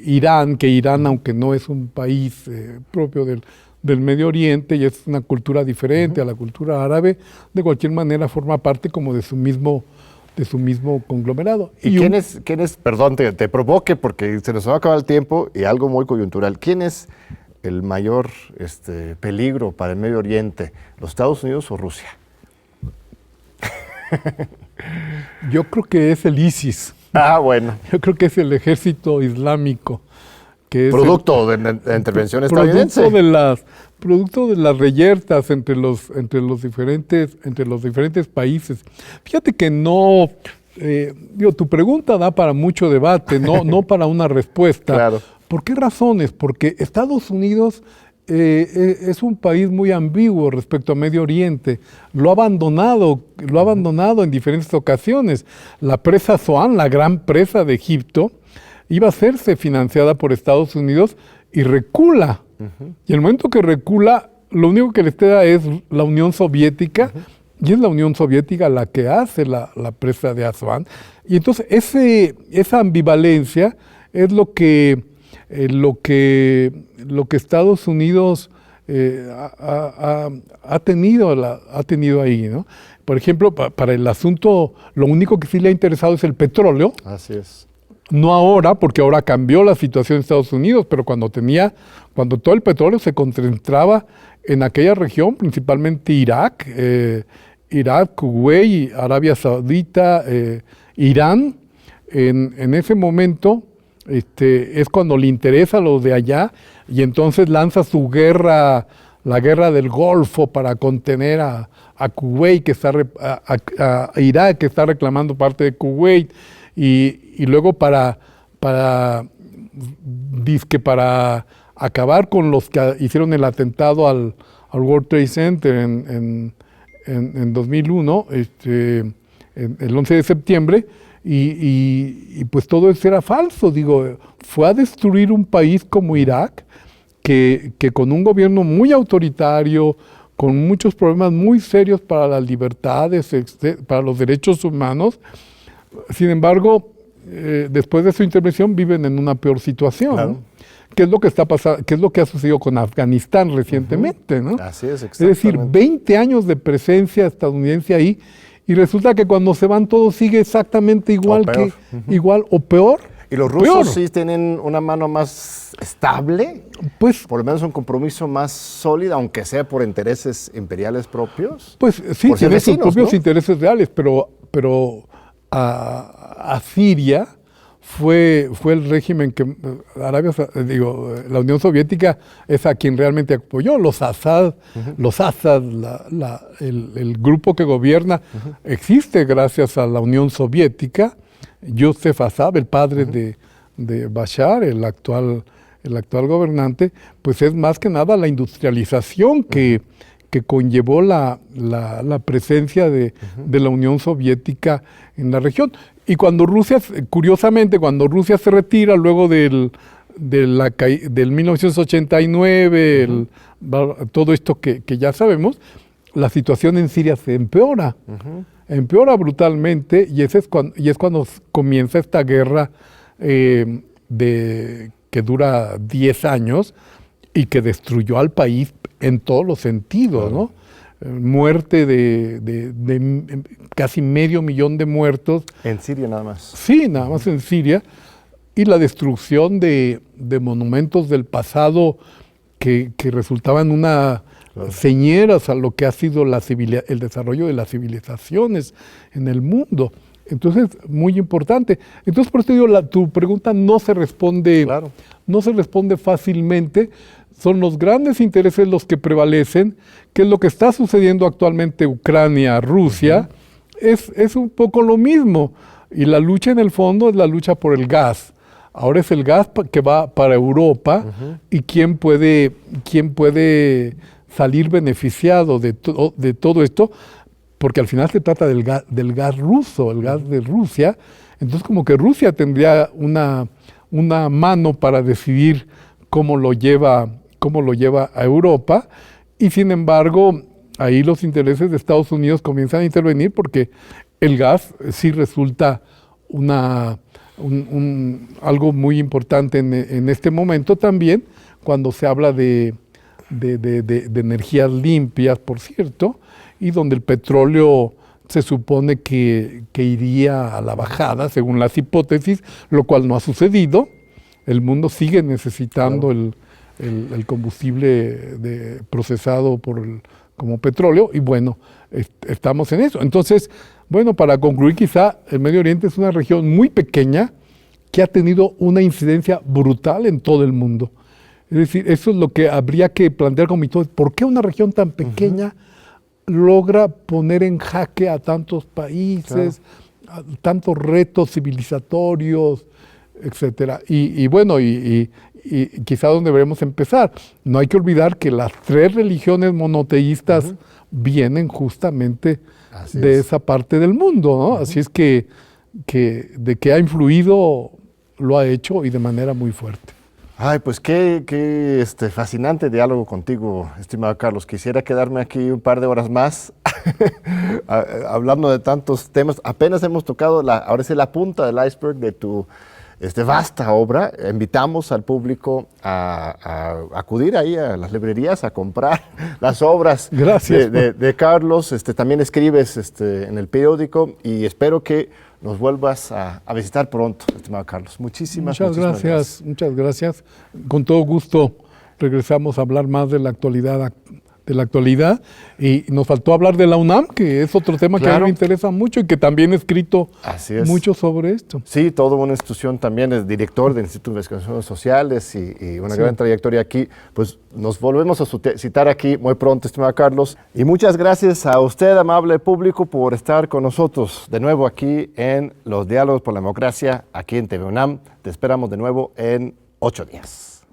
Speaker 3: Irán, que Irán, aunque no es un país propio del Medio Oriente y es una cultura diferente a la cultura árabe, de cualquier manera forma parte como de su mismo conglomerado.
Speaker 2: ¿Y quién es, perdón, te provoque porque se nos va a acabar el tiempo y algo muy coyuntural, quién es el mayor peligro para el Medio Oriente, los Estados Unidos o Rusia?
Speaker 3: Yo creo que es el ISIS.
Speaker 2: Ah, bueno.
Speaker 3: Yo creo que es el ejército islámico. Que es
Speaker 2: producto de la intervención estadounidense.
Speaker 3: Producto de las reyertas entre los diferentes países. Fíjate que no, tu pregunta da para mucho debate, no para una respuesta.
Speaker 2: Claro.
Speaker 3: ¿Por qué razones? Porque Estados Unidos es un país muy ambiguo respecto a Medio Oriente. Lo ha abandonado en diferentes ocasiones. La presa Aswan, la gran presa de Egipto, iba a hacerse financiada por Estados Unidos y recula. Y en el momento que recula, lo único que les queda es la Unión Soviética, y es la Unión Soviética la que hace la presa de Aswan. Y entonces esa ambivalencia es lo que Estados Unidos ha tenido ahí, ¿no? Por ejemplo, para el asunto, lo único que sí le ha interesado es el petróleo.
Speaker 2: Así es.
Speaker 3: No ahora, porque ahora cambió la situación en Estados Unidos, pero cuando todo el petróleo se concentraba en aquella región, principalmente Irak, Kuwait, Arabia Saudita, Irán, en ese momento es cuando le interesa a los de allá y entonces lanza su guerra, la guerra del Golfo para contener a Kuwait, a Irak, que está reclamando parte de Kuwait, y luego para acabar con los que hicieron el atentado al World Trade Center en 2001, el 11 de septiembre, y pues todo eso era falso. Digo, fue a destruir un país como Irak, que con un gobierno muy autoritario, con muchos problemas muy serios para las libertades, para los derechos humanos. Sin embargo, después de su intervención viven en una peor situación. Claro. ¿No? ¿Qué es lo que está pasando? ¿Qué es lo que ha sucedido con Afganistán recientemente? ¿No?
Speaker 2: Así es, exactamente.
Speaker 3: Es decir, 20 años de presencia estadounidense ahí, y resulta que cuando se van todos sigue exactamente igual o peor.
Speaker 2: ¿Y los rusos sí tienen una mano más estable?
Speaker 3: Pues,
Speaker 2: por lo menos un compromiso más sólido, aunque sea por intereses imperiales propios.
Speaker 3: Pues sí, tienen sus propios intereses reales, pero a Siria fue el régimen que la Unión Soviética es a quien realmente apoyó. Los Assad, el grupo que gobierna existe gracias a la Unión Soviética. Joseph Assad, el padre de Bashar, el actual gobernante, pues es más que nada la industrialización que conllevó la presencia de la Unión Soviética en la región. Y cuando curiosamente, cuando Rusia se retira luego del 1989, todo esto que ya sabemos, la situación en Siria se empeora. Empeora brutalmente, y es cuando comienza esta guerra que dura 10 años y que destruyó al país en todos los sentidos, ¿no? Muerte de casi 500,000 de muertos.
Speaker 2: En Siria nada más.
Speaker 3: Sí, nada más en Siria. Y la destrucción de monumentos del pasado que resultaban señeras a lo que ha sido el desarrollo de las civilizaciones en el mundo. Entonces, muy importante. Entonces, por eso digo, tu pregunta no se responde, no se responde fácilmente. Son los grandes intereses los que prevalecen, que es lo que está sucediendo actualmente Ucrania, Rusia, es un poco lo mismo. Y la lucha en el fondo es la lucha por el gas. Ahora es el gas que va para Europa y quién puede salir beneficiado de todo esto, porque al final se trata del gas ruso, el gas de Rusia. Entonces como que Rusia tendría una mano para decidir cómo lo lleva a Europa, y sin embargo ahí los intereses de Estados Unidos comienzan a intervenir porque el gas sí resulta algo muy importante en este momento también, cuando se habla de energías limpias, por cierto, y donde el petróleo se supone que iría a la bajada, según las hipótesis, lo cual no ha sucedido. El mundo sigue necesitando el combustible procesado como petróleo, y bueno, estamos en eso. Entonces, bueno, para concluir, quizá el Medio Oriente es una región muy pequeña que ha tenido una incidencia brutal en todo el mundo. Es decir, eso es lo que habría que plantear como hipótesis. ¿Por qué una región tan pequeña logra poner en jaque a tantos países, a tantos retos civilizatorios, etcétera? Y bueno, y quizá donde deberemos empezar. No hay que olvidar que las 3 religiones monoteístas vienen justamente de esa parte del mundo, ¿no? Así es que de que ha influido, lo ha hecho, y de manera muy fuerte.
Speaker 2: Ay, pues qué fascinante diálogo contigo, estimado Carlos. Quisiera quedarme aquí un par de horas más hablando de tantos temas. Apenas hemos tocado ahora sí la punta del iceberg de tu vasta obra. Invitamos al público a acudir ahí a las librerías a comprar las obras de Carlos. También escribes en el periódico, y espero que nos vuelvas a visitar pronto, estimado Carlos. Muchísimas gracias.
Speaker 3: Muchas gracias. Con todo gusto regresamos a hablar más de la actualidad. Y nos faltó hablar de la UNAM, que es otro tema que a mí me interesa mucho y que también he escrito mucho sobre esto.
Speaker 2: Sí, toda una institución también, es director del Instituto de Investigaciones Sociales y una gran trayectoria aquí. Pues nos volvemos a citar aquí muy pronto, estimado Carlos. Y muchas gracias a usted, amable público, por estar con nosotros de nuevo aquí en Los Diálogos por la Democracia, aquí en TV UNAM. Te esperamos de nuevo en 8 días.